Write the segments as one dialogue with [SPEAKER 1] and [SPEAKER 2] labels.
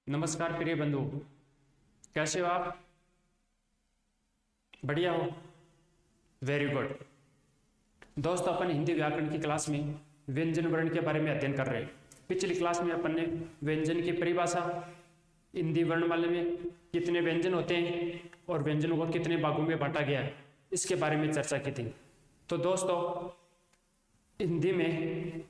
[SPEAKER 1] नमस्कार प्रिय बंधु, कैसे हो आप? बढ़िया हो? Very good. दोस्तों, अपन हिंदी व्याकरण की क्लास में व्यंजन वर्ण के बारे में अध्ययन कर रहे हैं। पिछली क्लास में अपन ने व्यंजन की परिभाषा, हिंदी वर्णमाला में कितने व्यंजन होते हैं और व्यंजनों को कितने भागों में बांटा गया है, इसके बारे में चर्चा की थी। तो दोस्तों, हिंदी में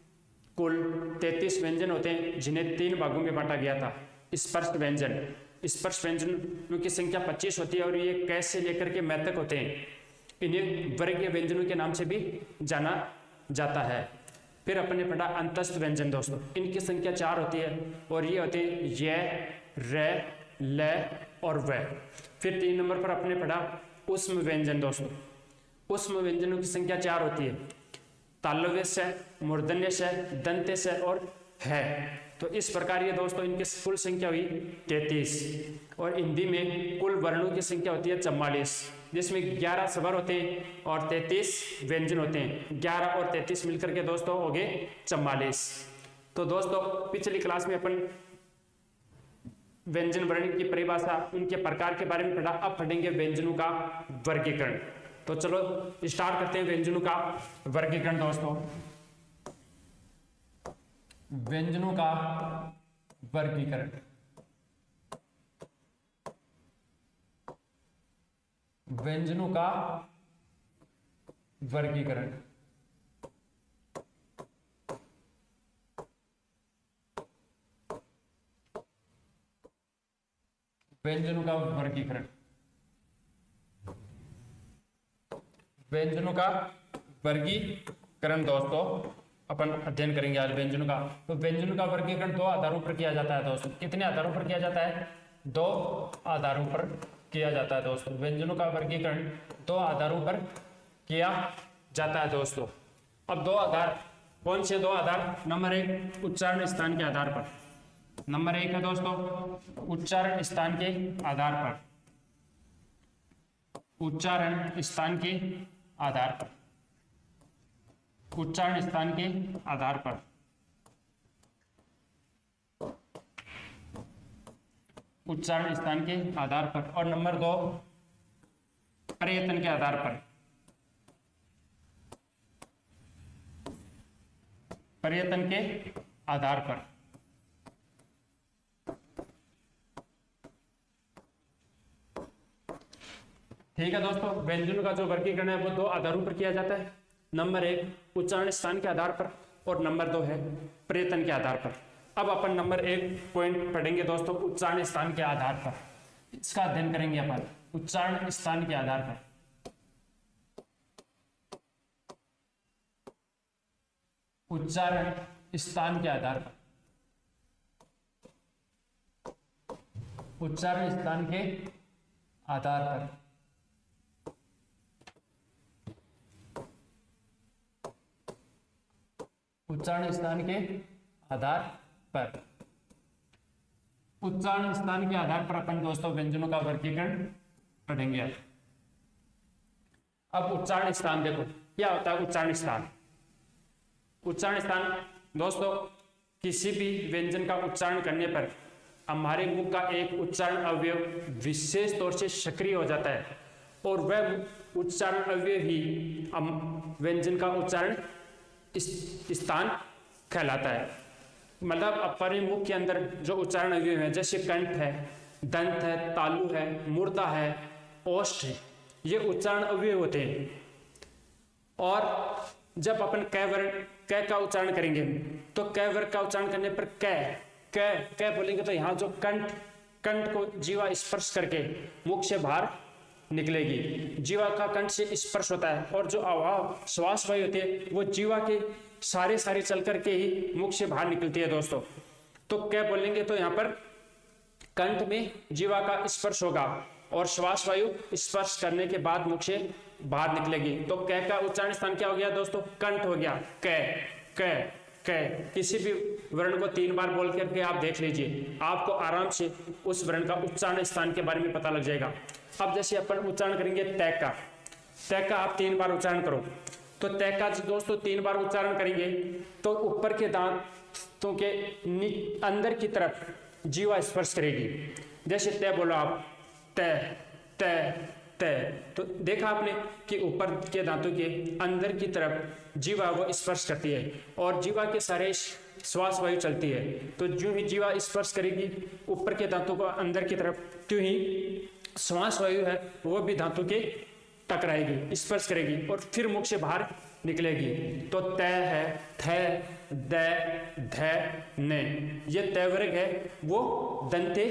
[SPEAKER 1] कुल 33 व्यंजन होते हैं जिन्हें 3 भागों में बांटा गया था। स्पर्श व्यंजनों की संख्या 25 होती है और ये कै से लेकर के मै तक होते हैं। इन्हें वर्गीय व्यंजनों के नाम से भी जाना जाता है। फिर अपने पढ़ा अंतस्थ व्यंजन। दोस्तों, इनकी संख्या 4 होती है और ये होते हैं य, र, ल और व। फिर 3 नंबर पर अपने पढ़ा ऊष्म व्यंजन। दोस्तों, ऊष्म व्यंजनों की संख्या 4 होती है, तालव्य से, मूर्धन्य से, दंत्य से और है। तो इस प्रकार ये दोस्तों इनकी कुल संख्या हुई 33। और हिंदी में कुल वर्णों की संख्या होती है 44, जिसमें 11 स्वर होते हैं और 33 व्यंजन होते हैं। 11 और 33 मिलकर के दोस्तों हो गए 44। तो दोस्तों, पिछली क्लास में अपन व्यंजन वर्ण की परिभाषा, उनके प्रकार के बारे में पढ़ा। अब पढ़ेंगे व्यंजनों का वर्गीकरण। तो चलो स्टार्ट करते हैं व्यंजनों का वर्गीकरण। दोस्तों, व्यंजनों का वर्गीकरण। व्यंजनों का वर्गीकरण। व्यंजनों का वर्गीकरण। व्यंजनों का वर्गीकरण दोस्तों अपन अध्ययन करेंगे आज व्यंजनों का। तो व्यंजनों का वर्गीकरण 2 आधारों पर किया जाता है। दोस्तों, कितने आधारों पर किया जाता है? 2 आधारों पर किया जाता है। दोस्तों, व्यंजनों का वर्गीकरण 2 आधारों पर किया जाता है। दोस्तों, अब 2 आधार कौन से 2 आधार? नंबर 1 उच्चारण स्थान के आधार पर। नंबर 1 है दोस्तों उच्चारण स्थान के आधार पर। उच्चारण स्थान के आधार पर। उच्चारण स्थान के आधार पर। उच्चारण स्थान के आधार पर। और नंबर 2 प्रयत्न के आधार पर। प्रयत्न के आधार पर। ठीक है दोस्तों, व्यंजनों का जो वर्गीकरण है वो 2 आधारों पर किया जाता है। नंबर 1 उच्चारण स्थान के आधार पर और नंबर 2 है प्रयत्न के आधार पर। अब अपन नंबर 1 पॉइंट पढ़ेंगे दोस्तों उच्चारण स्थान के आधार पर। इसका अध्ययन करेंगे अपन उच्चारण स्थान के आधार पर। उच्चारण स्थान के आधार पर। उच्चारण स्थान के आधार पर। उच्चारण स्थान के आधार पर। उच्चारण स्थान के आधार पर अपन दोस्तों व्यंजनों का वर्गीकरण पढ़ेंगे। अब उच्चारण स्थान देखो, क्या होता है उच्चारण स्थान? उच्चारण स्थान दोस्तों किसी भी व्यंजन का उच्चारण करने पर हमारे मुख का एक उच्चारण अवयव विशेष तौर से सक्रिय हो जाता है और वह उच्चारण अवयव ही व्यंजन का उच्चारण स्थान कहलाता है। मतलब अपने मुख के अंदर जो उच्चारण अवयव है, जैसे कंठ है, दंत है, तालु है, मूर्धा है, ओष्ठ है, ये उच्चारण अवयव होते हैं। और जब अपन क वर्ण क का उच्चारण करेंगे तो क वर्ण का उच्चारण करने पर क क क बोलेंगे तो यहाँ जो कंठ को जीवा स्पर्श करके मुख से बाहर निकलेगी। जीवा का कंठ से स्पर्श होता है और जो श्वास वायु होती है वो जीवा के सारे चल करके ही मुख से बाहर निकलती है। दोस्तों, तो क्या बोलेंगे तो यहाँ पर कंठ में जीवा का स्पर्श होगा और श्वास वायु स्पर्श करने के बाद मुख से बाहर निकलेगी। तो क का उच्चारण स्थान क्या हो गया दोस्तों? कंठ हो गया। क क क किसी भी वर्ण को 3 बार बोल करके आप देख लीजिए, आपको आराम से उस वर्ण का उच्चारण स्थान के बारे में पता लग जाएगा। अब जैसे अपन उच्चारण करेंगे तय का आप 3 बार उच्चारण करो। तो तय का दोस्तों 3 बार उच्चारण करेंगे तो ऊपर के दांतों के अंदर की तरफ जीवा स्पर्श करेगी। जैसे तय बोलो आप, तय तय तय, तो देखा आपने कि ऊपर के दांतों के अंदर की तरफ जीवा वो स्पर्श करती है और जीवा के सारे श्वास वायु चलती है। तो जो ही जीवा स्पर्श करेगी ऊपर के दांतों को अंदर की तरफ, त्यों ही श्वास वायु है वो भी दांतों के टकराएगी, स्पर्श करेगी और फिर मुख से बाहर निकलेगी। तो तय है, थ, द, ध, ने, ये तय वर्ग है वो दंते,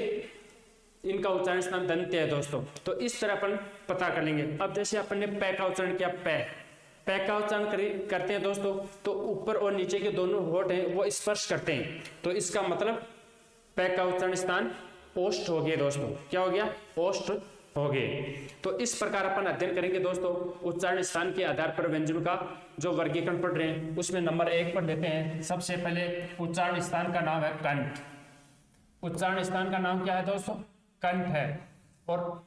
[SPEAKER 1] इनका उच्चारण स्थान दंते है दोस्तों। तो इस तरह अपन पता कर लेंगे। अब जैसे अपन ने पै का उच्चारण किया, पै, पै का उच्चारण करते हैं दोस्तों, तो ऊपर और नीचे के दोनों होठ हैं वो स्पर्श करते हैं, तो इसका मतलब पै का उच्चारण स्थान ओष्ठ हो गया दोस्तों। क्या हो गया? ओष्ठ हो गए। तो इस प्रकार अपन अध्ययन करेंगे दोस्तों उच्चारण स्थान के आधार पर व्यंजनों का जो वर्गीकरण पढ़ रहे हैं। उसमें नंबर 1 पर लेते हैं। सबसे पहले उच्चारण स्थान का नाम है कंठ। उच्चारण स्थान का नाम क्या है दोस्तों? कंठ है। और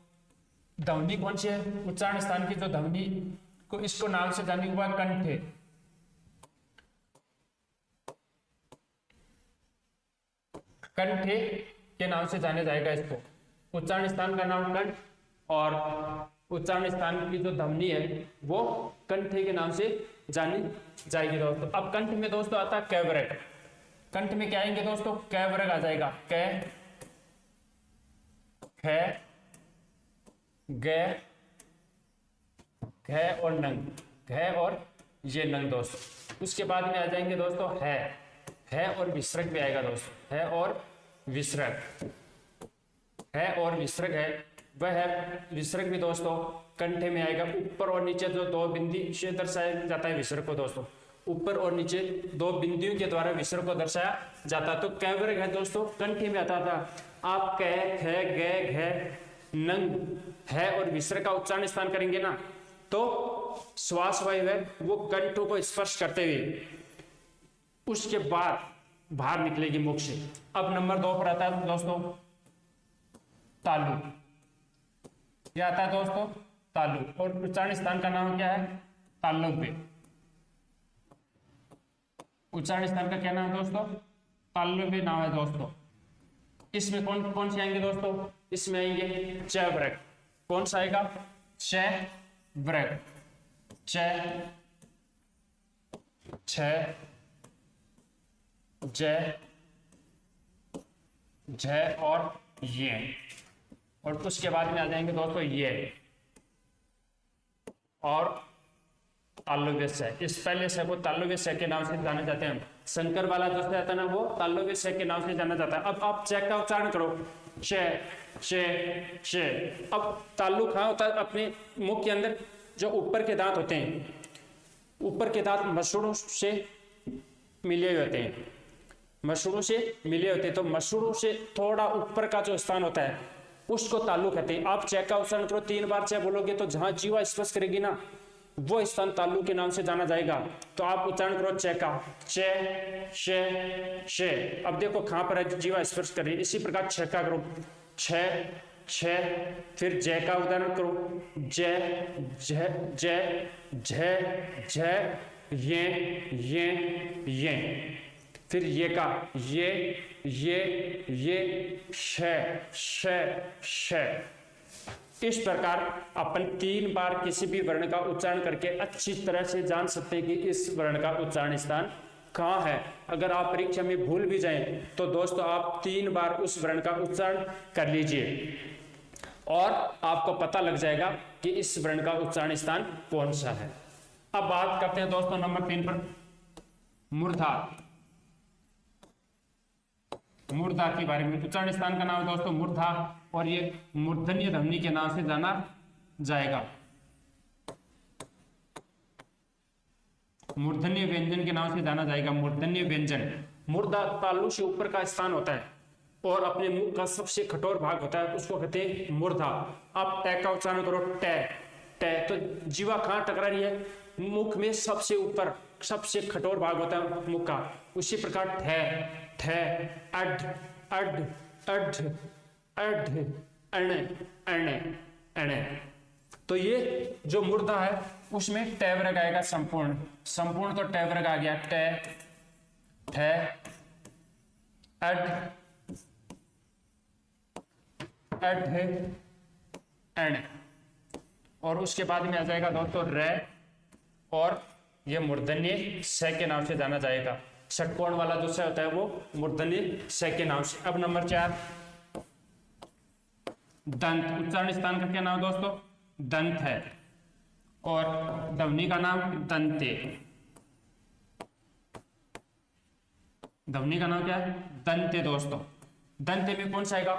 [SPEAKER 1] ध्वनि कौन सी है? उच्चारण स्थान की जो ध्वनि को इसको नाम से जानी हुआ कंठ है। कंठ के नाम से जाने जाएगा इसको। उच्चारण स्थान का नाम कंठ और उच्चारण स्थान की जो ध्वनि है वो कंठ के नाम से जानी जाएगी दोस्तों। अब कंठ में दोस्तों आता है कै वर्ग। कंठ में क्या आएंगे दोस्तों? कै वर्ग आ जाएगा। कै, ख, ग, घ और नंग, घ और ये नंग दोस्तों। उसके बाद में आ जाएंगे दोस्तों है और विसर्ग भी आएगा दोस्तों। है और विसर्ग, है और विसर्ग है वह है। विसर्ग भी दोस्तों कंठे में आएगा। ऊपर और नीचे जो दो बिंदु से दर्शाया जाता है विसर्ग को दोस्तों। ऊपर और नीचे दो बिंदुओं के द्वारा विसर्ग को दर्शाया जाता है। तो कै वर्ग है दोस्तों, कंठे में आता था। आप कै, ख, ग, घ, नंग, है और विसर्ग का उच्चारण स्थान करेंगे ना, तो श्वास वायु है वो कंठों को स्पर्श करते हुए उसके बाद बाहर निकलेगी मुख से। अब नंबर 2 पर आता है दोस्तों तालु। क्या आता है दोस्तों? तालु। और उच्चारण स्थान का नाम क्या है? तालव्य। उच्चारण स्थान का क्या नाम है दोस्तों? तालव्य नाम है दोस्तों। इसमें कौन कौन से आएंगे दोस्तों? इसमें आएंगे च वर्ग। कौन सा आएगा? च वर्ग। च, छ, ज, झ और ये। और उसके बाद में आ जाएंगे दोस्तों ये और तालव्य स। इस पहले से वो तालव्य स के नाम से जाने जाते हैं। शंकर वाला जो जाता है ना वो तालव्य स के नाम से जाना जाता है। अब आप चेक का उच्चारण करो, श। अब ताल्लु कहाँ होता है? अपने मुख के अंदर जो ऊपर के दांत होते हैं, ऊपर के दांत मसूड़ों से मिले हुए होते हैं, मसूड़ों से मिले होते हैं। तो मसूड़ों से थोड़ा ऊपर का जो स्थान होता है उसको ताल्लु कहते हैं। आप चेक का उच्चारण करो, 3 बार चेक बोलोगे तो जहां जीवा स्पर्श करेगी ना वो स्थान ताल्लु के नाम से जाना जाएगा। तो आप उच्चारण करो चेक का, चे, शे। अब देखो कहां पर जीवा स्पर्श कर रही है। इसी प्रकार छ का करो, छ, फिर जय का उदाहरण करो, जय, झ, ये, फिर ये का ये, श। इस प्रकार अपन 3 बार किसी भी वर्ण का उच्चारण करके अच्छी तरह से जान सकते हैं कि इस वर्ण का उच्चारण स्थान कहाँ है। अगर आप परीक्षा में भूल भी जाएं तो दोस्तों आप 3 बार उस वर्ण का उच्चारण कर लीजिए और आपको पता लग जाएगा कि इस वर्ण का उच्चारण स्थान कौन सा है। अब बात करते हैं दोस्तों नंबर 3 पर, मूर्धा। मूर्धा के बारे में। उच्चारण स्थान का नाम है दोस्तों मूर्धा और ये मूर्धन्य ध्वनि के नाम से जाना जाएगा। मूर्धन्य व्यंजन के नाम से जाना जाएगा। मूर्धन्य व्यंजन, मूर्धा तालु से ऊपर का स्थान होता है और अपने मुख का सबसे कठोर भाग होता है, उसको कहते हैं मूर्धा। आप ट का उच्चारण करो, ट। तो जीवा कहाँ टकरा रही है? मुख में सबसे ऊपर, सबसे कठोर भाग होता है मुख का। उसी प्रकार ठ, अड, अण। तो ये जो मूर्धा है उसमें ट वर्ग आएगा संपूर्ण। तो ट वर्ग आ गया, ठ, अड, एड एण, और उसके बाद में आ जाएगा दोस्तों रे, और ये मूर्धन्य स के नाम से जाना जाएगा। षटकोण वाला जो स होता है वो मूर्धन्य स के नाम से। अब नंबर 4 दंत, उच्चारण स्थान का क्या नाम दोस्तों? दंत है, और ध्वनि का नाम दंते। ध्वनि का नाम क्या है? दंते दोस्तों। दंते में कौन सा आएगा?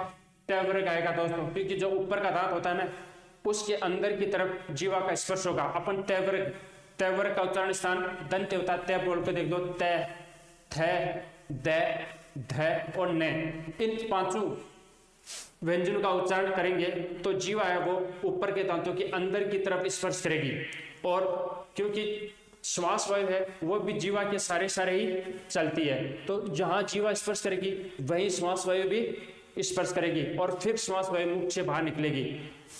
[SPEAKER 1] त्यवर्ग आएगा दोस्तों, क्योंकि जो ऊपर का दांत होता है ना, उसके अंदर की तरफ जीवा का स्पर्श होगा। अपन त्यवर्ग, त्यवर्ग का उच्चारण स्थान दंते होता है। तय बोल के देख दो, तय, थ, द, ध और न। इन पांचों व्यंजनों का उच्चारण करेंगे तो जीवा है वो ऊपर के दांतों के अंदर की तरफ स्पर्श करेगी, और क्योंकि श्वास वायु है वो भी जीवा के सारे ही चलती है, तो जहां जीवा स्पर्श करेगी वही श्वास वायु भी स्पर्श करेगी, और फिर श्वास वायु मुख से बाहर निकलेगी।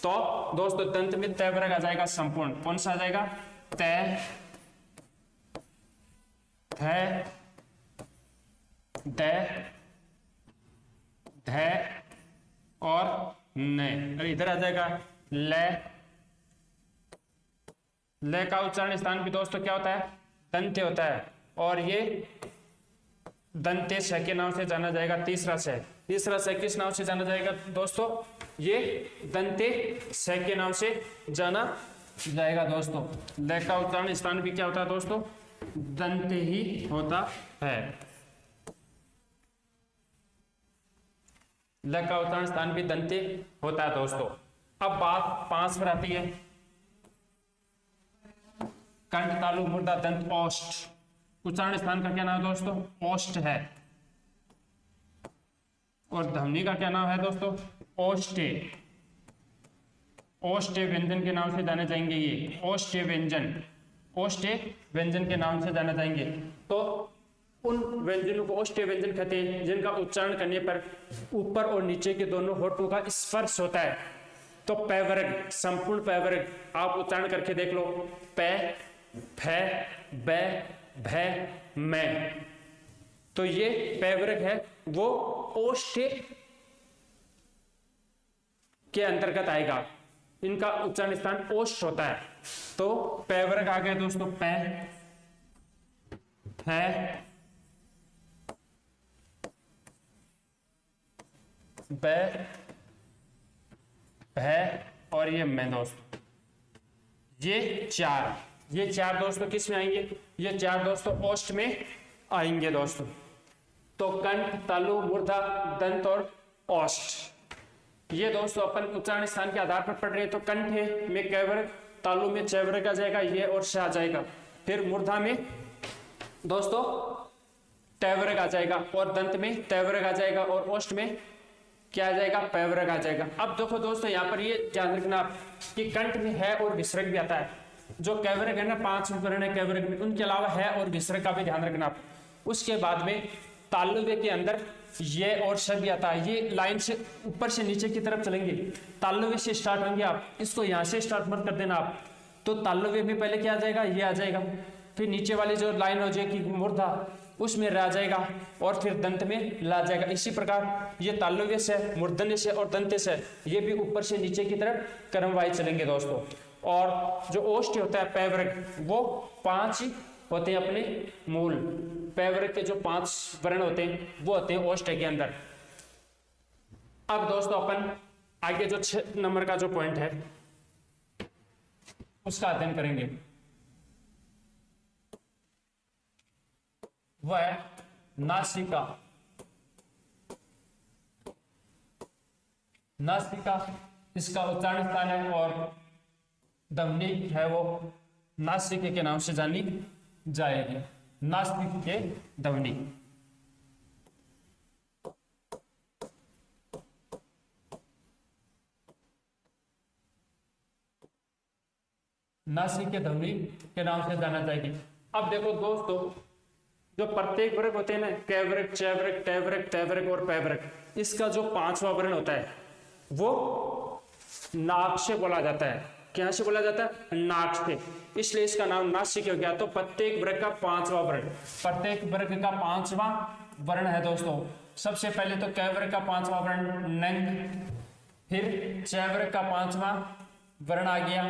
[SPEAKER 1] तो दोस्तों दंत में त्यवर्ग आ जाएगा संपूर्ण। कौन सा आ जाएगा? तय, थ, द, ध और न। और इधर आ जाएगा ल। ल का उच्चारण स्थान भी दोस्तों क्या होता है? दंते होता है, और ये दंते स के नाम से जाना जाएगा। तीसरा स किस नाम से जाना जाएगा दोस्तों? ये दंते स के नाम से जाना जाएगा दोस्तों। ल का उच्चारण स्थान भी क्या होता है दोस्तों? दंते ही होता है। ल का उच्चारण स्थान भी दंते होता है दोस्तों। अब बात 5 पर आती है। कंठ, तालु, मुर्दा, दंत, ओष्ठ। उच्चारण स्थान का क्या नाम है दोस्तों? ओष्ठ है, और ध्वनि का क्या नाम है दोस्तों? ओष्ठे। ओष्ठे व्यंजन के नाम से जाने जाएंगे ये। ओष्ठे व्यंजन, ओष्ठे व्यंजन के नाम से जाने जाएंगे। तो उन व्यंजनों को ओष्ठे व्यंजन कहते हैं जिनका उच्चारण करने पर ऊपर और नीचे के दोनों होठों का स्पर्श होता है। तो पैवर्ग, संपूर्ण पैवर्ग आप उच्चारण करके देख लो। प, फ, ब, भ, म। तो ये पैवर्ग है वो ओष्ठे के अंतर्गत आएगा। इनका उच्चारण स्थान ओष्ठ होता है। तो पैवर्ग आ गए दोस्तों। प, फ, ब, भ और ये मैं दोस्तों। ये चार दोस्तों किस में आएंगे? ये चार दोस्तों ओष्ठ में आएंगे दोस्तों। तो कंठ, तालु, मूर्धा, दंत और ओष्ठ, ये दोस्तों अपन उच्चारण स्थान के आधार पर पढ़ रहे हैं। तो कंठ में कैवर्ग, तालु में चैवर्ग आ जाएगा, ये और श आ जाएगा। फिर मूर्धा में दोस्तों टैवर्ग आ जाएगा, और दंत में तैवर्ग आ जाएगा, और ओष्ठ में क्या आ जाएगा? पैवर्ग आ जाएगा। अब देखो दोस्तों यहाँ पर ये ध्यान रखना कि कंठ में है और विसर्ग भी आता है। जो कैवर्ग है ना, 5 वर्ण है कैवर्ग में, उनके अलावा है और विसर्ग का भी ध्यान रखना। उसके बाद में तालव्य के अंदर ये और श भी आता है। ये लाइन से ऊपर से नीचे की तरफ चलेंगे, तालव्य से स्टार्ट होंगे। आप इसको यहाँ से स्टार्ट मत कर देना आप। तो तालव्य में पहले क्या आ जाएगा? ये आ जाएगा, फिर नीचे वाली जो लाइन हो जाएगी मूर्धा, उसमें रा जाएगा, और फिर दंत में ला जाएगा। इसी प्रकार ये तालव्य से, मूर्धन्य से और दंत्य से ये भी ऊपर से नीचे की तरफ क्रमवाइज चलेंगे दोस्तों। और जो ओष्ठ होता है पैवर्ग, वो 5 होते हैं अपने मूल। पैवर्ग के जो 5 वर्ण होते हैं वो होते हैं ओष्ठ के अंदर। अब दोस्तों अपन आगे जो 6 नंबर का जो पॉइंट है उसका अध्ययन करेंगे। वह नासिका। नासिका इसका उच्चारण स्थान है, और ध्वनि है वो नासिक के नाम से जानी जाएगी। नासिक के ध्वनि। नासिक के ध्वनि के नाम से जाना जाएगी। अब देखो दोस्तों, जो प्रत्येक वर्ग होते हैं ना, कैवर्ग, चैवर्ग, टैवर्ग, तैवर्ग और पैवर्ग, इसका जो 5वां वर्ण होता है वो नाक से बोला जाता है। क्या से बोला जाता है? नाक से। इसलिए इसका नाम नासिक हो गया। तो प्रत्येक वर्ग का 5वां वर्ण, प्रत्येक वर्ग का 5वां वर्ण है दोस्तों। सबसे पहले तो कैवर्ग का 5वां वर्ण नंग, फिर चैवर का पांचवा वर्ण आ गया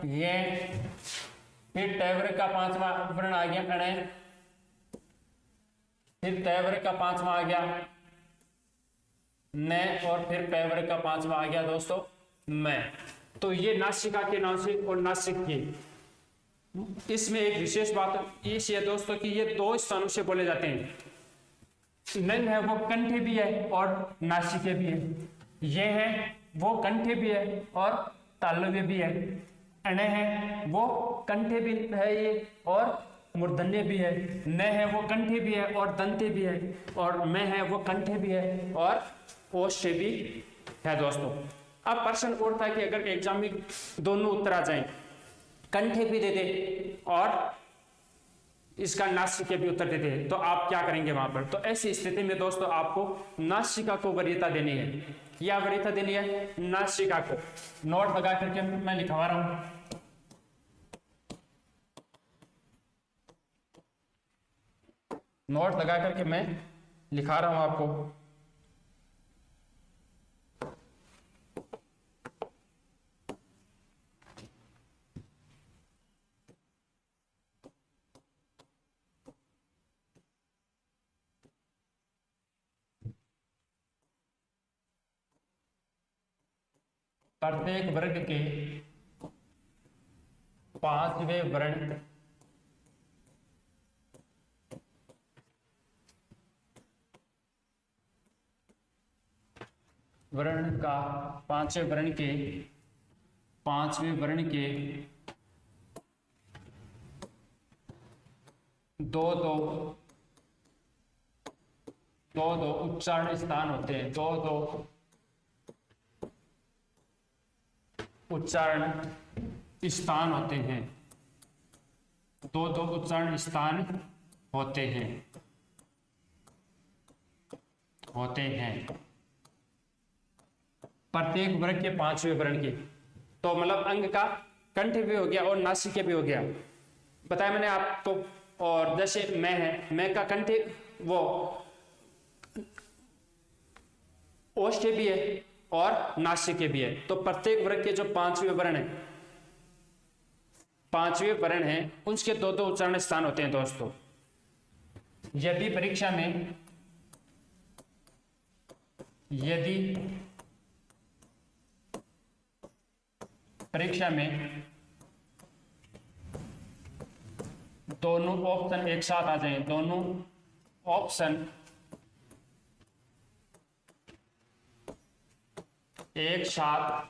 [SPEAKER 1] ये, फिर टैवर का पांचवा वर्ण आ गया अण, फिर तैवर का पांचवा आ गया न, और फिर पैवर का पांचवा आ गया दोस्तों मैं। तो ये नासिका के नासिक और नासिक की, इसमें एक विशेष बात इस है दोस्तों कि ये दो स्थानों से बोले जाते हैं। नन है वो कंठे भी है और नासिके भी है, ये है वो कंठे भी है और तालव्य भी है, अण है वो कंठे भी है ये और मूर्धन्य भी है, न है वो कंठे भी है और दंते भी है, और मैं है वो कंठे भी है और ओष्ठ्य भी है दोस्तों। अब प्रश्न और था कि अगर एग्जाम में दोनों उत्तर आ जाएं, कंठे भी दे दे और इसका नासिका भी उत्तर दे दे, तो आप क्या करेंगे वहां पर? तो ऐसी स्थिति में दोस्तों आपको नासिका को वरीयता देनी है। क्या वरीयता देनी है? नासिका को। नोट लगा करके मैं लिखवा रहा हूं, नोट लगा करके मैं लिखा रहा हूं आपको। प्रत्येक वर्ग के पांचवें वर्ण का पांचवें वर्ण के दो दो उच्चारण स्थान होते हैं, दो उच्चारण स्थान होते हैं, दो उच्चारण स्थान होते हैं प्रत्येक वर्ग के पांचवें वर्ण के। तो मतलब अंग का कंठ भी हो गया और नासिका भी हो गया, बताया मैंने आपको। और जैसे मैं है, मैं का कंठ वो ओष्ठ्य भी है और नासिका भी है। तो प्रत्येक वर्ग के जो पांचवें वर्ण हैं उसके दो उच्चारण स्थान होते हैं दोस्तों। यदि परीक्षा में दोनों ऑप्शन एक साथ आ जाएं, दोनों ऑप्शन एक साथ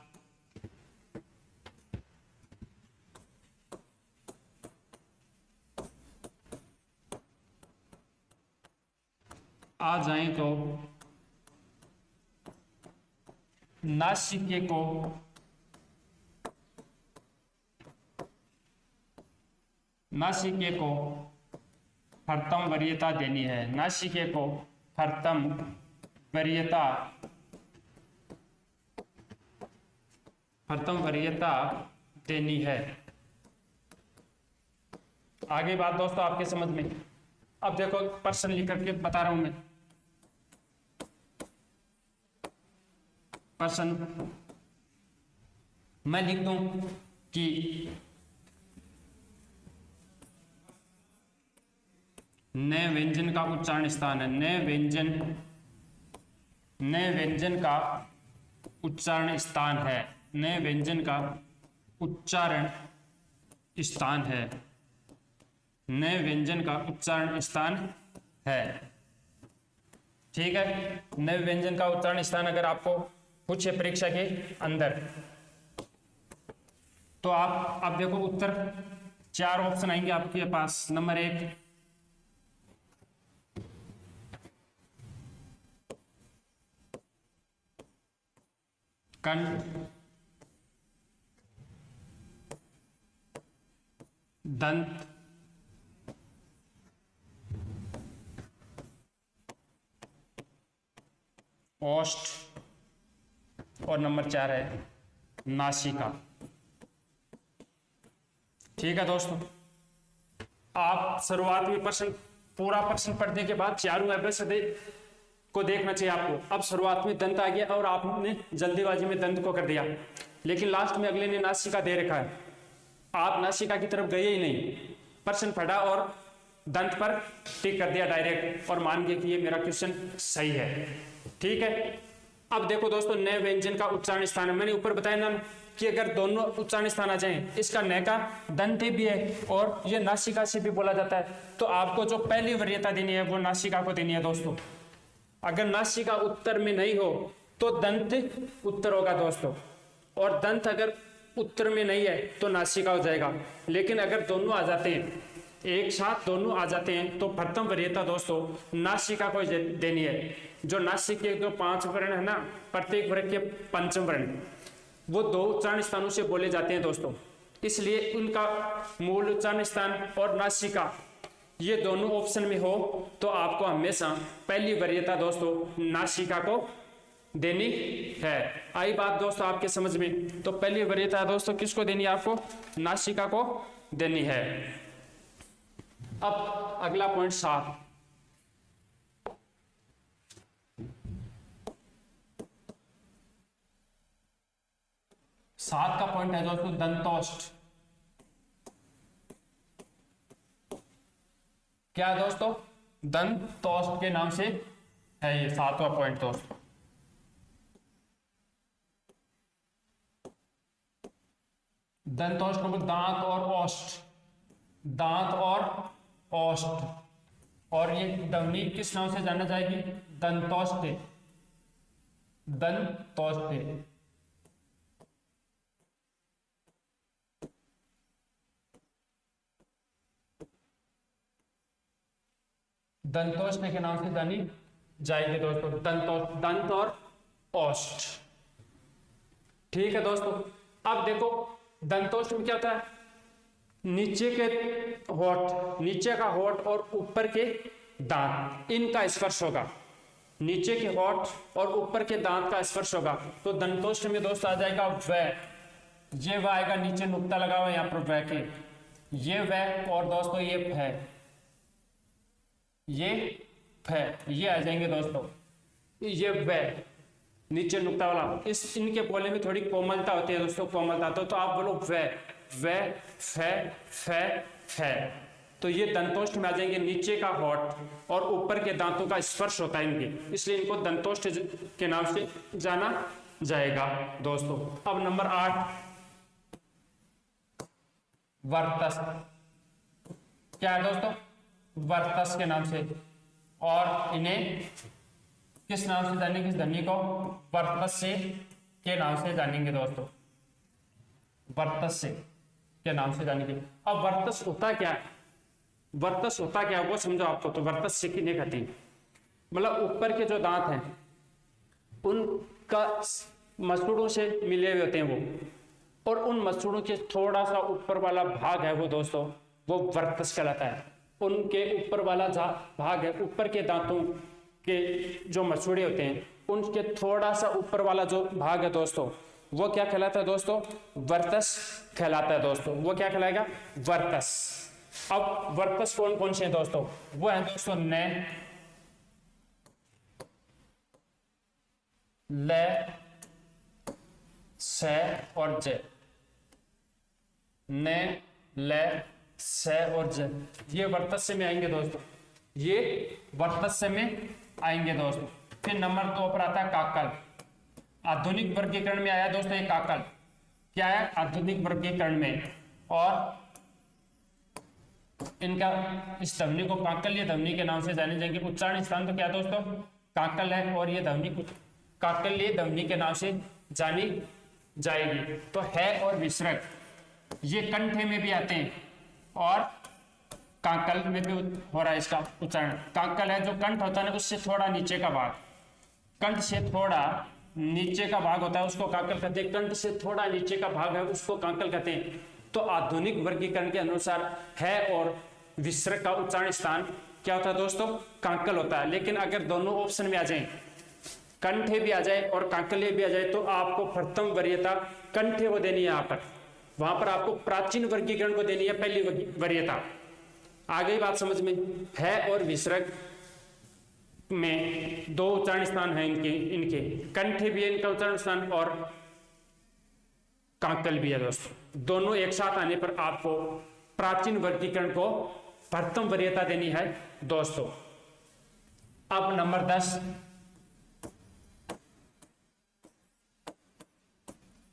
[SPEAKER 1] आ जाएं तो नासिके को प्रथम वरीयता देनी है, नासिके को प्रथम वरीयता देनी है। आगे बात दोस्तों आपके समझ में। अब देखो प्रश्न लिख करके बता रहा हूं मैं। प्रश्न मैं लिख दूं कि न व्यंजन का उच्चारण स्थान है, न व्यंजन का उच्चारण स्थान है, न व्यंजन का उच्चारण स्थान है, न व्यंजन का उच्चारण स्थान है। ठीक है, न व्यंजन का उच्चारण स्थान अगर आपको पूछे परीक्षा के अंदर, तो आप देखो उत्तर चार ऑप्शन आएंगे आपके पास। नंबर 1 कंठ, दंत, ओष्ठ, और नंबर 4 है नासिका। ठीक है दोस्तों, आप शुरुआत में पूरा प्रश्न पढ़ने के बाद चारों अभ्यास को देखना चाहिए आपको। अब शुरुआत में दंत आ गया और आपने जल्दीबाजी में दंत को कर दिया, लेकिन लास्ट में अगले ने नासिका दे रखा है, आप नासिका की तरफ गए ही नहीं, प्रश्न पढ़ा और दंत पर टिक कर दिया डायरेक्ट और मान गए कि ये मेरा क्वेश्चन सही है। ठीक है, अब देखो दोस्तों, नए व्यंजन का उच्चारण स्थान है। मैंने ऊपर बताया ना कि अगर दोनों उच्चारण स्थान आ जाएं, इसका न का दंत भी है और ये नासिका से भी बोला जाता है, तो आपको जो पहली वरीयता देनी है वो नासिका को देनी है दोस्तों। अगर नासिका उत्तर में नहीं हो तो दंत उत्तर होगा दोस्तों, और दंत अगर उत्तर में नहीं है तो नासिका हो जाएगा। लेकिन अगर दोनों आ जाते हैं, एक साथ दोनों आ जाते हैं, तो प्रथम वरीयता दोस्तों नासिका को देनी है। जो नासिक के जो 5 वर्ण है ना, प्रत्येक वर्ग के पंचम वर्ण वो 2 उच्चारण स्थानों से बोले जाते हैं दोस्तों, इसलिए उनका मूल उच्चारण स्थान और नासिका ये दोनों ऑप्शन में हो तो आपको हमेशा पहली वरीयता दोस्तों नासिका को देनी है। आई बात दोस्तों आपके समझ में? तो पहली वरीयता दोस्तों किसको देनी है? आपको नासिका को देनी है। अब अगला पॉइंट 7, का पॉइंट है दोस्तों दंतोष्ठ। क्या है दोस्तों? दंतोष्ठ के नाम से है ये 7वां पॉइंट दोस्तों। दंतोष्ठ मतलब दांत और ओष्ठ, दांत और ओष्ठ, और ये ध्वनि किस नाम से जाना जाएगी? दंतोष्ठ, दंतोष्ठ। दंतोष्ठ के नाम से जानी जाएगी दोस्तों, दंतोष्ठ, दंत और ओष्ठ। ठीक है दोस्तों, अब देखो दंतोष्ठ में क्या होता है? नीचे के होठ, नीचे का होठ और ऊपर के दांत, इनका स्पर्श होगा। नीचे के होठ और ऊपर के दांत का स्पर्श होगा, तो दंतोष्ठ में दोस्तों आ जाएगा व। ये व आएगा, नीचे नुक्ता लगा हुआ है यहाँ पर व के, ये व, और दोस्तों ये फ, ये फ, ये आ जाएंगे दोस्तों, ये व नीचे नुक्ता वाला। इस इनके बोले में थोड़ी कोमलता होती है दोस्तों, कोमलता, तो आप बोलो व, फ, फ, फ, तो ये दंतोष्ठ में आ जाएंगे। नीचे का होठ और ऊपर के दांतों का स्पर्श होता है इनके, इसलिए इनको दंतोष्ठ के नाम से जाना जाएगा दोस्तों। अब नंबर 8, वर्तस। क्या है दोस्तों? वर्तस के नाम से, और इन्हें किस नाम से जानेंगे? इस ध्वनि को वर्तस से के नाम से जानेंगे दोस्तों, वर्तस से के नाम से जानेंगे। अब वर्तस होता क्या है? वर्तस होता क्या है वो समझो आपको। तो वर्तस से किन्हें कहते हैं? मतलब ऊपर के जो दांत हैं उनका मसूड़ों से मिले हुए होते हैं वो, और उन मसूड़ों के थोड़ा सा ऊपर वाला भाग है वो दोस्तों, वो वर्तस कहलाता है। उनके ऊपर वाला भाग है, ऊपर के दांतों के जो मसूड़े होते हैं उनके थोड़ा सा ऊपर वाला जो भाग है दोस्तों, वो क्या कहलाता है दोस्तों? वर्तस कहलाता है दोस्तों। वो क्या कहलाएगा? वर्तस। अब वर्तस कौन कौन से हैं दोस्तों? वो है दोस्तों न, ल, स और ज। न, ल, स और ज, ये वर्तस्य में आएंगे दोस्तों, ये वर्तस्य में आएंगे दोस्तों। फिर नंबर 2 पर आता है काकल। आधुनिक वर्गीकरण में आया दोस्तों ये काकल। क्या है? आधुनिक वर्गीकरण में, और इनका इस ध्वनि को काकल्य ध्वनि के नाम से जाने जाएंगे। उच्चारण स्थान तो क्या दोस्तों? काकल है, और ये ध्वनि काकल्य ध्वनि के नाम से जानी जाएगी। तो है और विसर्ग ये कंठे में भी आते हैं और काकल में भी हो रहा है इसका उच्चारण। काकल है जो कंठ होता है ना, उससे थोड़ा नीचे का भाग, कंठ से थोड़ा नीचे का भाग होता है उसको काकल कहते हैं। कंठ से थोड़ा नीचे का भाग है उसको काकल कहते हैं। तो आधुनिक वर्गीकरण के अनुसार है और विसर्ग का उच्चारण स्थान क्या होता है दोस्तों? काकल होता है। लेकिन अगर दोनों ऑप्शन में आ जाए, कंठे भी आ जाए और काकल्य भी आ जाए, तो आपको प्रथम वरीयता कंठे को देनी है। यहाँ पर वहां पर आपको प्राचीन वर्गीकरण को देनी है पहली वरीयता। आ गई बात समझ में? है और विसर्ग में दो उच्चारण स्थान हैं इनके इनके कंठ भी है इनका उच्चारण स्थान और कांकल भी है दोस्तों। दोनों एक साथ आने पर आपको प्राचीन वर्गीकरण को प्रथम वरीयता देनी है दोस्तों। अब नंबर 10,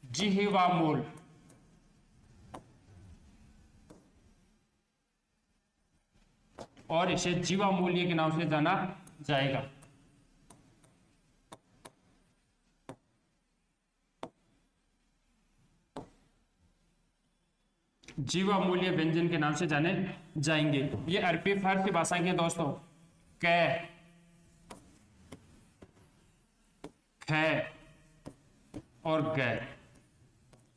[SPEAKER 1] जिह्वा मूल। और इसे जीवा मूल्य के नाम से जाना जाएगा। जीवा मूल्य व्यंजन के नाम से जाने जाएंगे। ये अरबी फारसी भाषा के दोस्तों कै, ख और गै,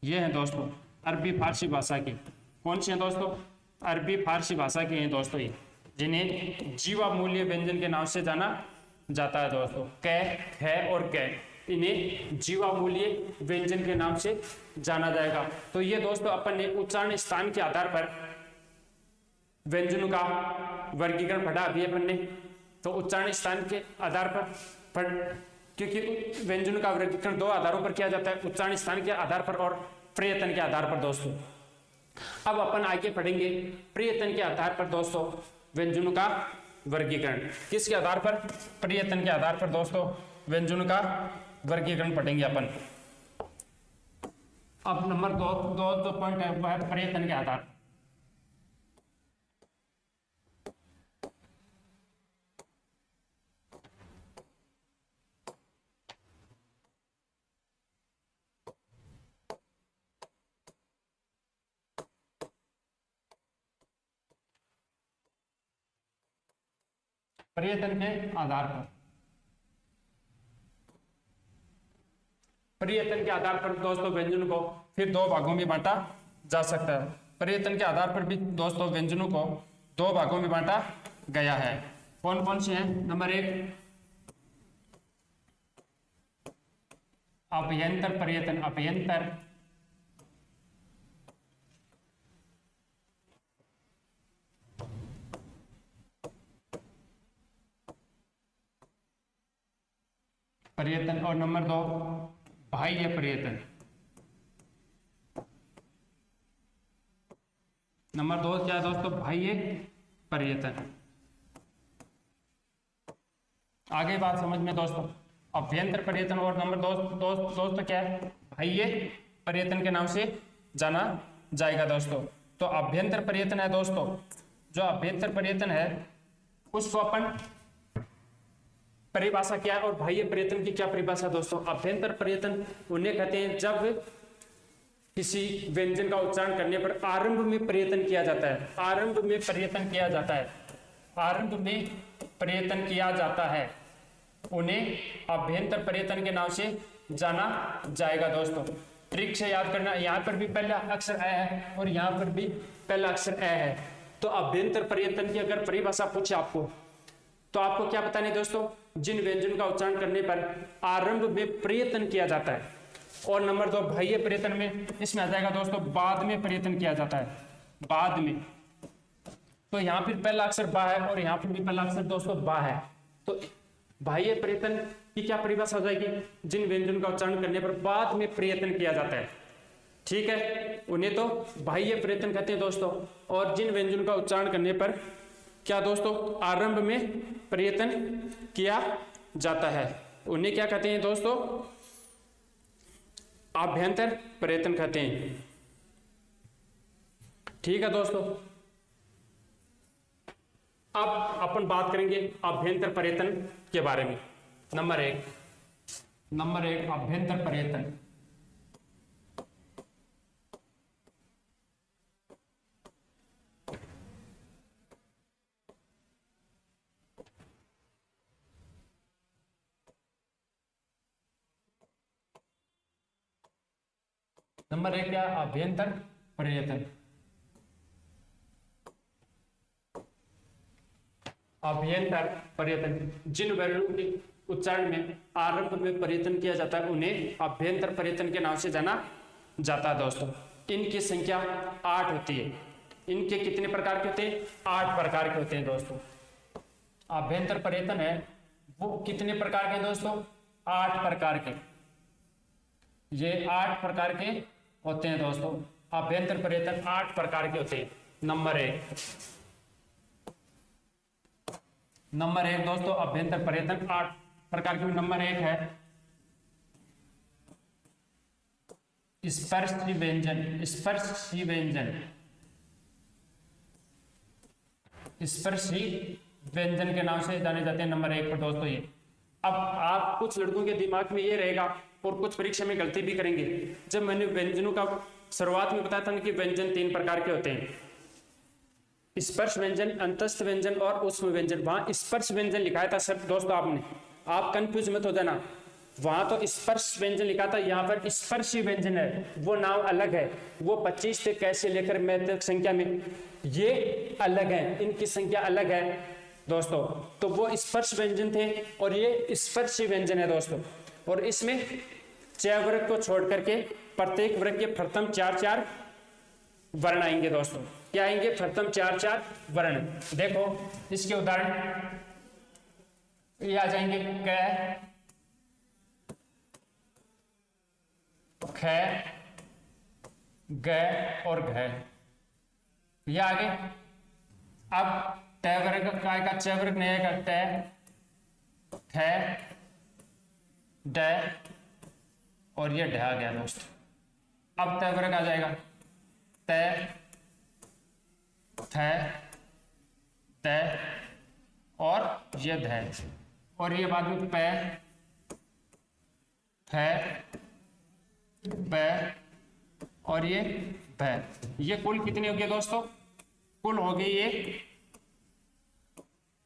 [SPEAKER 1] ये हैं दोस्तों अरबी फारसी भाषा के। कौन से हैं दोस्तों? अरबी फारसी भाषा के हैं दोस्तों ये, जिन्हें जीवा मूल्य व्यंजन के नाम से जाना जाता है दोस्तों। कै, ख और गै, इन्हें जीवा मूल्य व्यंजन के नाम से जाना जाएगा। तो ये दोस्तों अपन ने उच्चारण स्थान के आधार पर व्यंजनों का वर्गीकरण पढ़ा अभी अपन ने। तो उच्चारण स्थान के आधार पर क्योंकि व्यंजनों का वर्गीकरण दो आधारों पर किया जाता है, उच्चारण स्थान के आधार पर और प्रयत्न के आधार पर दोस्तों। अब अपन आगे पढ़ेंगे प्रयत्न के आधार पर दोस्तों व्यंजनों का वर्गीकरण। किसके आधार पर? प्रयत्न के आधार पर दोस्तों व्यंजनों का वर्गीकरण पढ़ेंगे अपन। अब नंबर दो पॉइंट है, वह है प्रयत्न के आधार। प्रयत्न के आधार पर, प्रयत्न के आधार पर दोस्तों व्यंजनों को फिर दो भागों में बांटा जा सकता है। प्रयत्न के आधार पर भी दोस्तों व्यंजनों को दो भागों में बांटा गया है। कौन कौन से हैं? नंबर 1 अभ्यंतर प्रयत्न, अभ्यंतर प्रयत्न और नंबर 2 बाह्य प्रयत्न। नंबर 2 क्या है दोस्तों? बाह्य प्रयत्न। आगे बात समझ में दोस्तों, अभ्यंतर प्रयत्न और नंबर दोस्तों क्या है? बाह्य प्रयत्न के नाम से जाना जाएगा दोस्तों। तो अभ्यंतर प्रयत्न है दोस्तों, जो अभ्यंतर प्रयत्न है उसको अपन परिभाषा क्या है और बाह्य प्रयत्न की क्या परिभाषा दोस्तों? अभ्यंतर प्रयत्न उन्हें कहते हैं जब किसी व्यंजन का उच्चारण करने पर आरंभ में प्रयत्न किया जाता है, आरंभ में प्रयत्न किया जाता है, आरंभ में प्रयत्न किया जाता है, उन्हें अभ्यंतर प्रयत्न के नाम से जाना जाएगा दोस्तों। ट्रिक से याद करना, यहाँ पर भी पहला अक्षर अ है और यहाँ पर भी पहला अक्षर अ है। तो अभ्यंतर प्रयत्न की अगर परिभाषा पूछे आपको तो आपको क्या बताना है दोस्तों? जिन व्यंजन का उच्चारण करने पर आरंभ में प्रयत्न किया जाता है। और नंबर 2 बाह्य प्रयत्न में इसमें आ जाएगा दोस्तों बाद में प्रयत्न किया जाता है, बाद में। तो यहाँ पर पहला अक्षर बा है और यहाँ पर भी पहला अक्षर दोस्तों बा है। तो बाह्य प्रयत्न की क्या परिभाषा हो जाएगी? जिन व्यंजन का उच्चारण करने पर बाद में प्रयत्न किया जाता है, ठीक है, उन्हें तो बाह्य प्रयत्न कहते हैं दोस्तों। और जिन व्यंजन का उच्चारण करने पर क्या दोस्तों आरंभ में प्रयत्न किया जाता है, उन्हें क्या कहते हैं दोस्तों? अभ्यंतर प्रयत्न कहते हैं। ठीक है दोस्तों, अब अपन बात करेंगे अभ्यंतर प्रयत्न के बारे में। नंबर 1 अभ्यंतर प्रयत्न। नंबर 1 क्या? अभ्यंतर प्रयत्न। अभ्यंतर प्रयत्न जिन वर्णों के उच्चारण में आरंभ में प्रयत्न किया जाता है उन्हें अभ्यंतर प्रयत्न के नाम से जाना जाता है दोस्तों। इनकी संख्या 8 होती है। इनके कितने प्रकार के होते हैं? 8 प्रकार के होते हैं दोस्तों। अभ्यंतर प्रयत्न है वो कितने प्रकार के दोस्तों? 8 प्रकार के। ये 8 प्रकार के होते हैं दोस्तों। अभ्यंतर पर्यटन 8 प्रकार के होते हैं। नंबर 1 दोस्तों, अभ्यंतर पर्यटन 8 प्रकार के। नंबर 1 है स्पर्शी व्यंजन। स्पर्शी व्यंजन, स्पर्शी व्यंजन के नाम से जाने जाते हैं। नंबर 1 पर दोस्तों ये। अब आप कुछ लड़कों के दिमाग में ये रहेगा और कुछ परीक्षा में गलती भी करेंगे। जब मैंने व्यंजनों का शुरुआत में बताया था कि व्यंजन 3 प्रकार के होते हैं, स्पर्श व्यंजन, अंतस्थ व्यंजन और ऊष्म व्यंजन। वहां स्पर्श व्यंजन लिखा था सर दोस्तों, आपने, आप कंफ्यूज मत हो जाना। वहां तो स्पर्श व्यंजन लिखा था, यहाँ पर स्पर्शी व्यंजन है, वो नाम अलग है। वो 25 से कैसे लेकर मैं तक संख्या में ये अलग है, इनकी संख्या अलग है दोस्तों। तो वो स्पर्श व्यंजन थे और ये स्पर्शी व्यंजन है दोस्तों। और इसमें च वर्ग को छोड़ करके प्रत्येक वर्ग के प्रथम 4-4 वर्ण आएंगे दोस्तों। क्या आएंगे? प्रथम 4-4 वर्ण। देखो इसके उदाहरण ये आ जाएंगे, क, ख, ग और घ। ये आगे। अब ट वर्ग का आएगा, च वर्ग नहीं आएगा, ट, थ, ड और ये ढ आ गया दोस्तों। अब त वर्ग आ जाएगा, त, थ, त और ये ध। और ये बाद में प, फ, ब और ये भ। ये कुल कितनी हो गई दोस्तों? कुल हो गई ये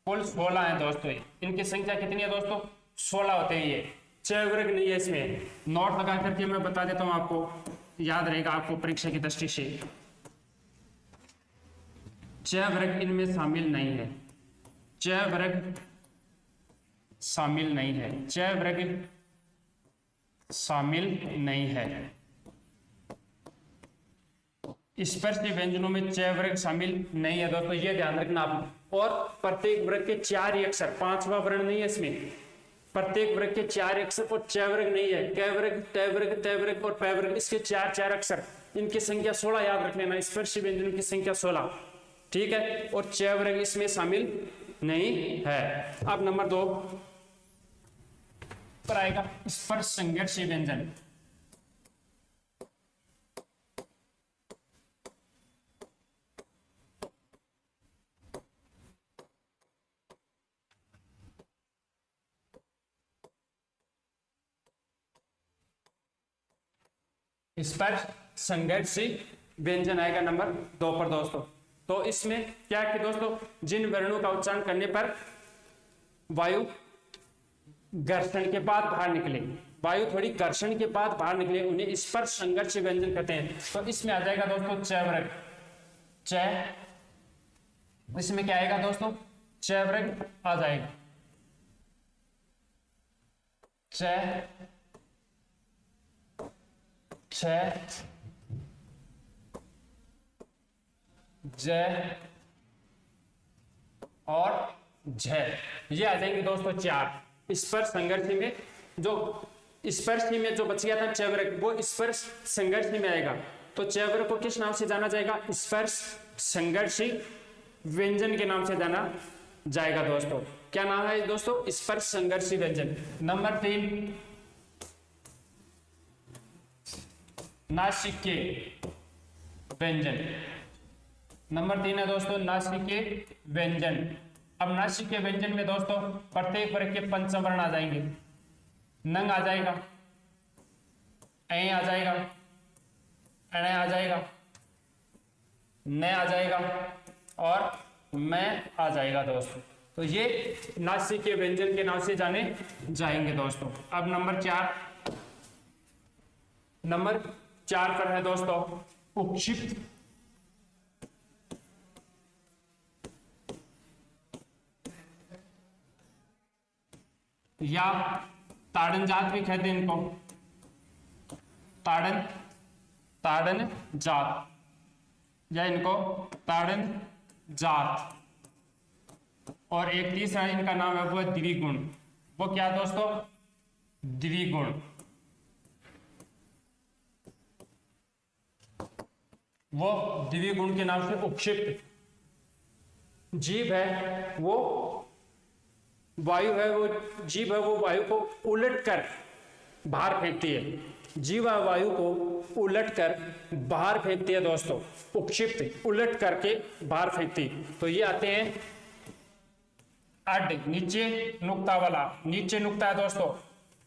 [SPEAKER 1] कुल 16 है दोस्तों। इनकी संख्या कितनी है दोस्तों? 16 होते हैं। ये च वर्ग नहीं है, इसमें नोट लगा करके मैं बता देता हूं, आपको याद रहेगा, आपको परीक्षा की दृष्टि से। च वर्ग इनमें शामिल नहीं है, च वर्ग शामिल नहीं है, च वर्ग शामिल नहीं है। स्पर्शी व्यंजनों में च वर्ग शामिल नहीं है दोस्तों, ये ध्यान रखना आप। और प्रत्येक वर्ग के 4 ही अक्षर, 5वां वर्ण नहीं है इसमें। प्रत्येक वर्ग के 4 अक्षर और च वर्ग नहीं है। क वर्ग, ट वर्ग, त वर्ग और प वर्ग, इसके 4-4 अक्षर, इनकी संख्या 16 याद रख लेना। स्पर्शी व्यंजनों की संख्या 16, ठीक है। और च वर्ग इसमें शामिल नहीं है। अब नंबर 2 पर आएगा स्पर्श संघर्षी व्यंजन। स्पर्श संघर्षी व्यंजन आएगा नंबर 2 पर दोस्तों। तो इसमें क्या कि दोस्तों, जिन वर्णों का उच्चारण करने पर वायु घर्षण के बाद बाहर निकले, वायु थोड़ी घर्षण के बाद बाहर निकले, उन्हें स्पर्श संघर्षी व्यंजन कहते हैं। तो इसमें आ जाएगा दोस्तों च वर्ग, च, इसमें क्या आएगा दोस्तों? च वर्ग आ जाएगा, च, छ, ज और झ। ये आ जाएंगे दोस्तों 4। स्पर्श संघर्षी में जो स्पर्शी में जो बच गया था च वर्ग, वो स्पर्श संघर्षी में आएगा। तो च वर्ग को किस नाम से जाना जाएगा? स्पर्श संघर्षी व्यंजन के नाम से जाना जाएगा दोस्तों। क्या नाम है दोस्तों? स्पर्श संघर्षी व्यंजन। नंबर 3 नासिके व्यंजन। नंबर 3 है दोस्तों नासिके व्यंजन। अब नासिके व्यंजन में दोस्तों प्रत्येक वर्ग के पंचम वर्ण आ जाएंगे। नंग आ जाएगा, ऐ आ जाएगा, अण आ जाएगा, न आ जाएगा और मैं आ जाएगा दोस्तों। तो ये नासिके व्यंजन के नाम से जाने जाएंगे दोस्तों। अब नंबर 4 पर है दोस्तों उपक्षिप्त या ताड़न जात भी कहते हैं इनको, ताड़न जात या इनको ताड़न जात। और एक तीसरा इनका नाम है वो द्विगुण। वो क्या दोस्तों, द्विगुण। वो द्विगुण के नाम से उपक्षिप्त। जीभ है वो वायु है, वो जीभ है वो वायु को उलट कर बाहर फेंकती है। जीवा वायु को उलट कर बाहर फेंकती है दोस्तों, उपक्षिप्त उलट करके बाहर फेंकती। तो ये आते हैं अड, नीचे नुक्ता वाला, नीचे नुक्ता है दोस्तों,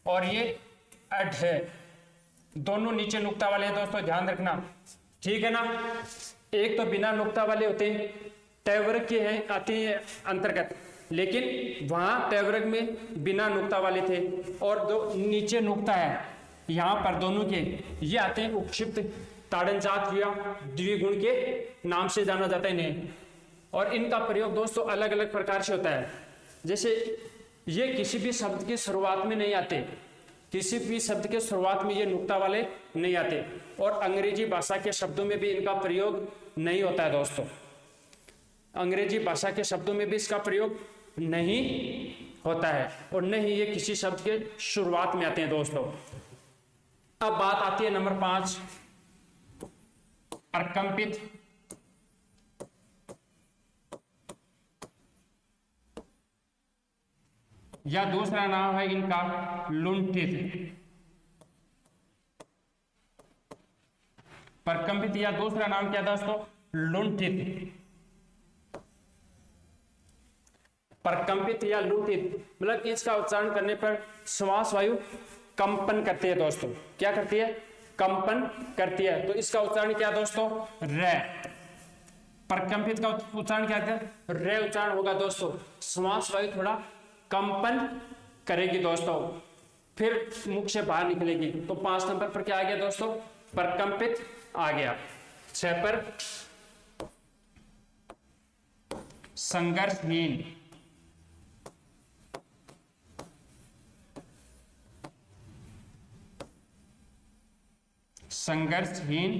[SPEAKER 1] और ये अड है, दोनों नीचे नुक्ता वाले हैं दोस्तों, ध्यान रखना, ठीक है ना। एक तो बिना नुक्ता वाले होते हैं, टैवर्ग के हैं आते हैं अंतर्गत, लेकिन वहां टैवर्ग में बिना नुक्ता वाले थे, और दो नीचे नुक्ता है यहाँ पर दोनों के, ये आते हैं उपक्षिप्त ताड़नजात या द्विगुण के नाम से जाना जाता है इन्हें। और इनका प्रयोग दोस्तों अलग अलग प्रकार से होता है। जैसे ये किसी भी शब्द की शुरुआत में नहीं आते, किसी भी शब्द के शुरुआत में ये नुक्ता वाले नहीं आते, और अंग्रेजी भाषा के शब्दों में भी इनका प्रयोग नहीं होता है दोस्तों। अंग्रेजी भाषा के शब्दों में भी इसका प्रयोग नहीं होता है, और नहीं ये किसी शब्द के शुरुआत में आते हैं दोस्तों। अब बात आती है नंबर 5, प्रकंपित। या दूसरा नाम है इनका लुंठित। प्रकंपित या दूसरा नाम क्या दोस्तों, लुंठित। प्रकंपित या लुंठित मतलब इसका उच्चारण करने पर श्वास वायु कंपन करती है दोस्तों। क्या करती है, कंपन करती है। तो इसका उच्चारण क्या दोस्तों, रे। प्रकंपित का उच्चारण क्या है, रे उच्चारण होगा दोस्तों। श्वास वायु थोड़ा कंपन करेगी दोस्तों, फिर मुख से बाहर निकलेगी। तो 5 नंबर पर क्या आ गया दोस्तों, प्रकंपित आ गया। 6 पर संघर्षहीन। संघर्षहीन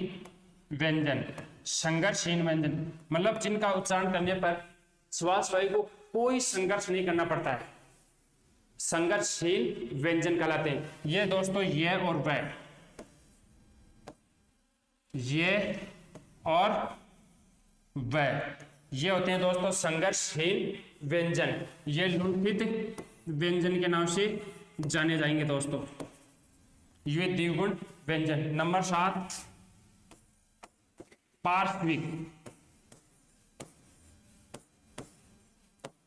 [SPEAKER 1] व्यंजन। संघर्षहीन व्यंजन मतलब जिनका उच्चारण करने पर श्वास वायु को कोई संघर्ष नहीं करना पड़ता है, संघर्षहीन व्यंजन कहलाते हैं। ये दोस्तों ये और वह, ये और वह, ये होते हैं दोस्तों संघर्षहीन व्यंजन। ये लुंठित व्यंजन के नाम से जाने जाएंगे दोस्तों, ये द्विगुण व्यंजन। नंबर 7 पार्श्विक।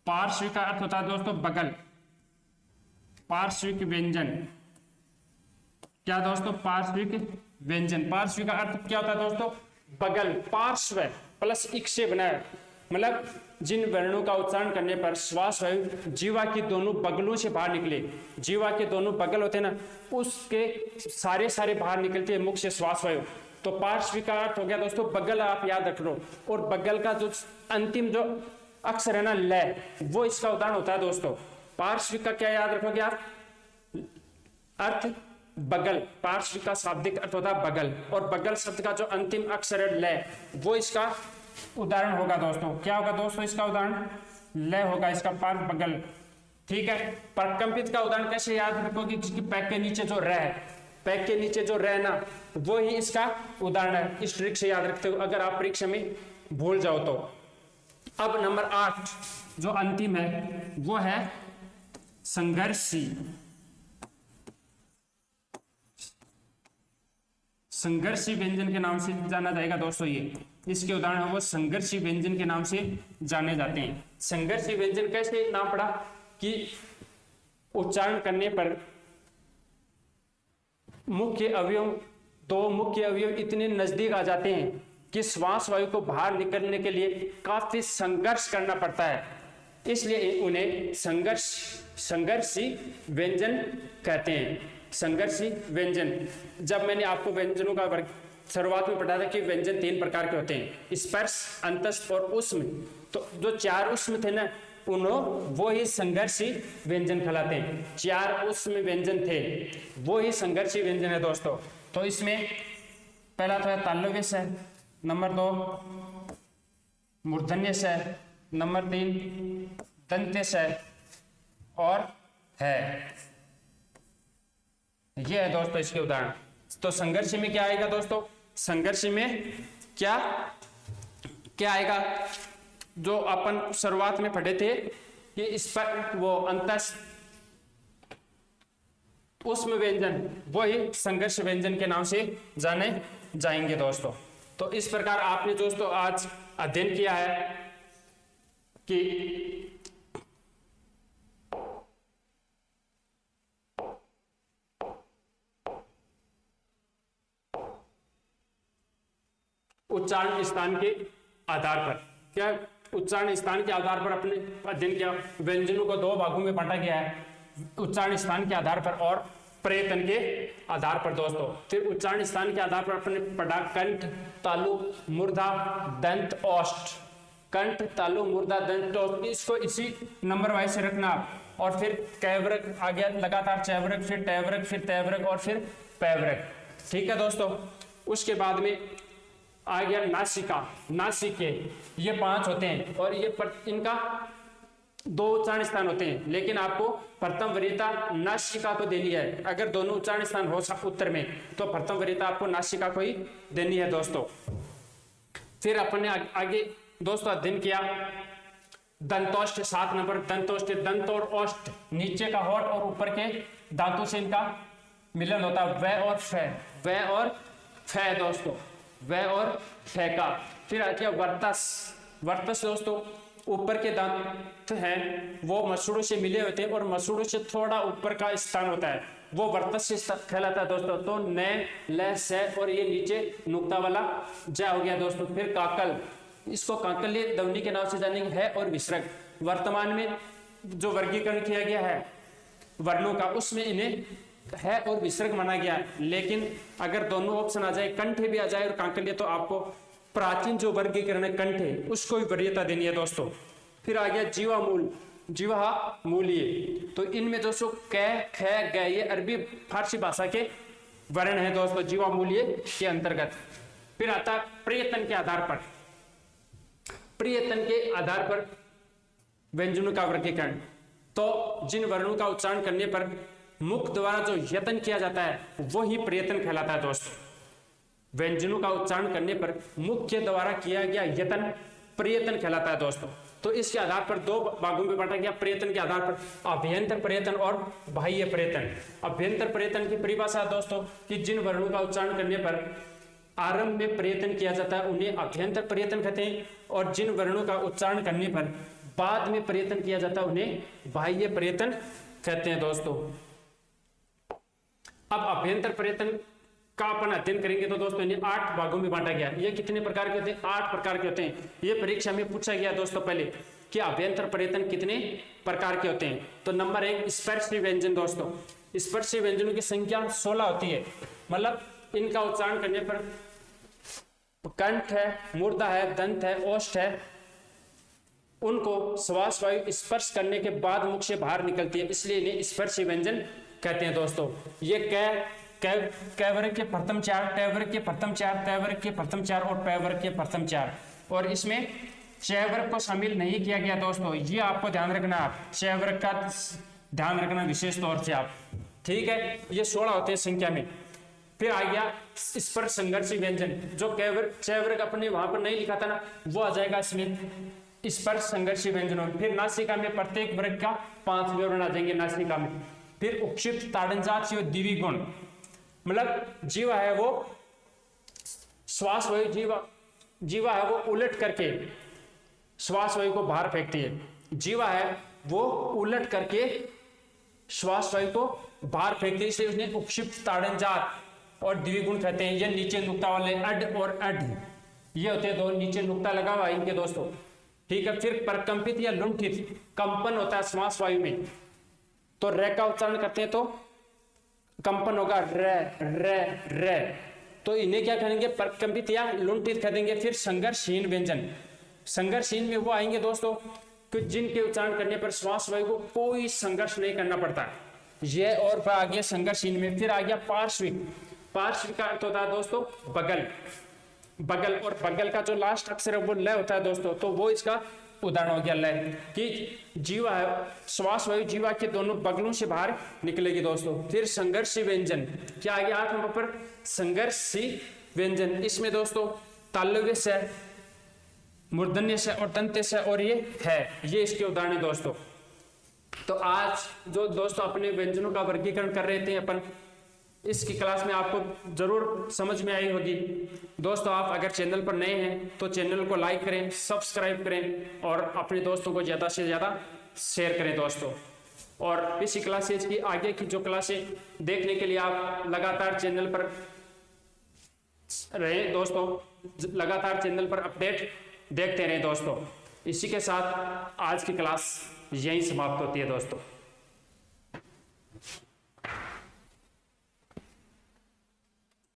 [SPEAKER 1] पार्श्विक का अर्थ होता है दोस्तों बगल। पार्श्विक व्यंजन क्या दोस्तों, पार्श्विक व्यंजन। पार्श्विक का अर्थ क्या होता है दोस्तों, बगल। पार्श्व प्लस इक से बना है, मतलब जिन वर्णों का उच्चारण करने पर श्वास वायु जीवा की दोनों बगलों से बाहर निकले, जीवा के दोनों बगल होते हैं ना, उसके सारे बाहर निकलते हैं मुख से श्वास वायु। तो पार्श्विक का अर्थ हो गया दोस्तों बगल, आप याद रख लो। और बगल का जो अंतिम जो अक्षर है ना लय, वो इसका उदाहरण होता है दोस्तों। पार्श्विक का क्या याद रखोगे आप, अर्थ बगल। पार्श्विक का शाब्दिक अर्थ होता है बगल, और बगल शब्द का जो अंतिम अक्षर है लय, वो इसका उदाहरण होगा दोस्तों। क्या होगा दोस्तों इसका उदाहरण, लय होगा इसका, पार्श बगल, ठीक है। प्रकंपित का उदाहरण कैसे याद रखोगे, जिसकी पैक के नीचे जो रह, पैक के नीचे जो रह ना, वो ही इसका उदाहरण है। इस ट्रिक से याद रखते हो अगर आप परीक्षा में भूल जाओ तो। अब नंबर 8 जो अंतिम है वो है संघर्षी। संघर्षी व्यंजन के नाम से जाना जाएगा दोस्तों। ये इसके उदाहरण वो संघर्षी व्यंजन के नाम से जाने जाते हैं। संघर्षी व्यंजन कैसे नाम पड़ा कि उच्चारण करने पर मुख्य अवयव, दो मुख्य अवयव इतने नजदीक आ जाते हैं कि श्वास वायु को बाहर निकलने के लिए काफी संघर्ष करना पड़ता है, इसलिए उन्हें संघर्षी व्यंजन कहते हैं। संघर्षी व्यंजन, जब मैंने आपको व्यंजनों का वर्ग शुरुआत में बताया था कि व्यंजन 3 प्रकार के होते हैं, स्पर्श, अंतस्थ और उष्म। तो जो 4 उष्म थे ना, वो ही संघर्षी व्यंजन कहलाते हैं। 4 उष्म व्यंजन थे, वो ही संघर्षी व्यंजन है दोस्तों। तो इसमें पहला था तालव्य से, नंबर 2 मूर्धन्य से, नंबर 3 दंत्य से और है। ये है दोस्तों इसके उदाहरण। तो संघर्ष में क्या आएगा दोस्तों, संघर्ष में क्या क्या आएगा, जो अपन शुरुआत में पढ़े थे कि इस पर वो अंतस उष्म व्यंजन, वही संघर्ष व्यंजन के नाम से जाने जाएंगे दोस्तों। तो इस प्रकार आपने दोस्तों आज अध्ययन किया है कि उच्चारण स्थान के आधार पर, क्या उच्चारण स्थान के आधार पर अपने अध्ययन किया। व्यंजनों को दो भागों में बांटा गया है, उच्चारण स्थान के आधार पर और प्रयत्न के आधार पर दोस्तों। फिर उच्चारण स्थान के आधार पर अपने पढ़ा कंठ, तालु, मूर्धा, दंत, ओष्ठ। कंठ, तालु, मूर्धा, दंत, ओष्ठ, इसको इसी नंबर वाइज से रखना आप। और फिर कैवरक आ गया लगातार, चैवरक, फिर टैवरक, फिर तैवरक और फिर पैवरक। ठीक है दोस्तों। उसके बाद में आ गया नासिका, नासिके, ये 5 होते हैं और ये इनका 2 उच्चारण स्थान होते हैं, लेकिन आपको प्रथम वरीयता नासिका को देनी है। अगर दोनों उच्चारण स्थान हो उत्तर में तो प्रथम वरीयता आपको नासिका को ही देनी है दोस्तों। फिर अपन ने आगे दोस्तों अध्ययन किया दंतोष्ठ, 7 नंबर दंतोष्ठ। दंत और ओष्ठ, नीचे का होठ और ऊपर के दांतों से इनका मिलन होता है, वह और फै, वह और फै दोस्तों, वह और फै का। फिर आ गया वर्तस। वर्तस दोस्तों, ऊपर के दांत हैं वो मसूड़ों से मिले होते हैं और मसूड़ों से थोड़ा ऊपर का स्थान होता है, वो वर्तस से कहलाता है दोस्तों। तो न, ल, से और ये नीचे नुक्ता वाला जा हो गया दोस्तों। फिर काकल, इसको काकल्य ध्वनि के नाम से जानेंगे, है और विसर्ग। वर्तमान में जो वर्गीकरण किया गया है वर्णों का, उसमें इन्हें है और विसर्ग माना गया है। लेकिन अगर दोनों ऑप्शन आ जाए, कंठे भी आ जाए और काकल्य, तो आपको प्राचीन जो वर्गीकरण है कंठे, उसको भी वरीयता देनी है दोस्तों। फिर आ गया जीवा मूल, जीवा मूल्य। तो इनमें दोस्तों कै, ख, ग, ये अरबी फारसी भाषा के वर्ण है दोस्तों जीवा मूल्य के अंतर्गत। फिर आता है प्रयत्न के आधार पर, प्रयत्न के आधार पर व्यंजनों का वर्गीकरण। तो जिन वर्णों का उच्चारण करने पर मुख द्वारा जो यत्न किया जाता है वो ही प्रयत्न कहलाता है दोस्तों। व्यंजनों का उच्चारण करने पर मुख के द्वारा किया गया यत्न प्रयत्न कहलाता है दोस्तों। तो इसके आधार पर 2 भागों में बांटा गया प्रयत्न के आधार पर, अभ्यंतर प्रयत्न और बाह्य प्रयत्न। अभ्यंतर प्रयत्न की परिभाषा दोस्तों कि जिन वर्णों का उच्चारण करने पर आरंभ में प्रयत्न किया जाता है उन्हें अभ्यंतर प्रयत्न कहते हैं, और जिन वर्णों का उच्चारण करने पर बाद में प्रयत्न किया जाता है उन्हें बाह्य प्रयत्न कहते हैं दोस्तों। अब अभ्यंतर प्रयत्न का अपन अध्ययन करेंगे तो दोस्तों इन्हें 8 भागों में बांटा गया। ये कितने प्रकार के होते हैं? 8 प्रकार के होते हैं। ये परीक्षा में पूछा गया दोस्तों पहले कि अभ्यंतर प्रयत्न कितने प्रकार के होते हैं। तो नंबर 1 स्पर्श व्यंजन दोस्तों। स्पर्श व्यंजनों की संख्या 16 होती है, मतलब इनका उच्चारण करने पर कंठ है, मूर्धा है, दंत है, ओष्ठ है, उनको श्वास वायु स्पर्श करने के बाद मुख से बाहर निकलती है, इसलिए इन्हें स्पर्श व्यंजन कहते हैं दोस्तों। ये कैवर्ग के प्रथम 4, टैवर्ग के प्रथम 4, तैवर्ग के प्रथम 4 और पैवर्ग के प्रथम 4, और इसमें चैवर्ग को शामिल नहीं किया गया दोस्तों। ये आपको ध्यान रखना, आप चैवर्ग का ध्यान रखना विशेष तौर से आप, ठीक है। ये 16 होते हैं संख्या में। फिर आ गया स्पर्श संघर्षी व्यंजन, जो चैवर्ग अपने वहां पर नहीं लिखा था ना, वो आ जाएगा इसमें स्पर्श संघर्षी व्यंजनों। फिर नासिका में प्रत्येक वर्ग का 5 विवरण आ जाएंगे नासिका में। फिर उपक्षिप्त ताड़नजात द्विगुण, मतलब जीवा है वो श्वास वायु, जीवा है वो उलट करके श्वास वायु को बाहर फेंकती है, जीवा है वो उलट करके श्वास वायु को बाहर फेंकती है, इसलिए उसने उपक्षिप्त ताड़नजात और द्विगुण कहते हैं। ये नीचे नुक्ता वाले अड और अड, ये होते हैं 2 नीचे नुक्ता लगा हुआ इनके दोस्तों, ठीक है। फिर परकंपित या लुंठित, कंपन होता है श्वास वायु में, तो रे का उच्चारण करते हैं तो कंपन होगा रे रे रे, तो इन्हें क्या कहेंगे? परकंपित या लुंठित कह देंगे। फिर संघर्षहीन व्यंजन, संघर्षहीन में वो आएंगे दोस्तों कि जिनके उच्चारण करने पर श्वास वायु को कोई संघर्ष नहीं करना पड़ता, ये और आ गया संघर्षहीन में। फिर आ गया पार्श्विक, पार्श्विक का अर्थ होता है दोस्तों बगल, बगल, और बगल का जो लास्ट अक्षर है वो ल होता है दोस्तों, तो वो इसका उदाहरण हो गया लय कि जीवा श्वास वायु जीवा के दोनों बगलों से बाहर निकलेगी दोस्तों। फिर संघर्षी व्यंजन, क्या आ गया 8 नंबर पर संघर्षी व्यंजन। इसमें दोस्तों तालव्य से, मूर्धन्य से और दंत्य से और ये है, ये इसके उदाहरण दोस्तों। तो आज जो दोस्तों अपने व्यंजनों का वर्गीकरण कर रहे थे अपन, इसकी क्लास में आपको जरूर समझ में आई होगी दोस्तों। आप अगर चैनल पर नए हैं तो चैनल को लाइक करें, सब्सक्राइब करें और अपने दोस्तों को ज़्यादा से ज़्यादा शेयर करें दोस्तों। और इसी क्लासेज की आगे की जो क्लासें देखने के लिए आप लगातार चैनल पर रहे दोस्तों, लगातार चैनल पर अपडेट देखते रहें दोस्तों। इसी के साथ आज की क्लास यहीं समाप्त होती है दोस्तों।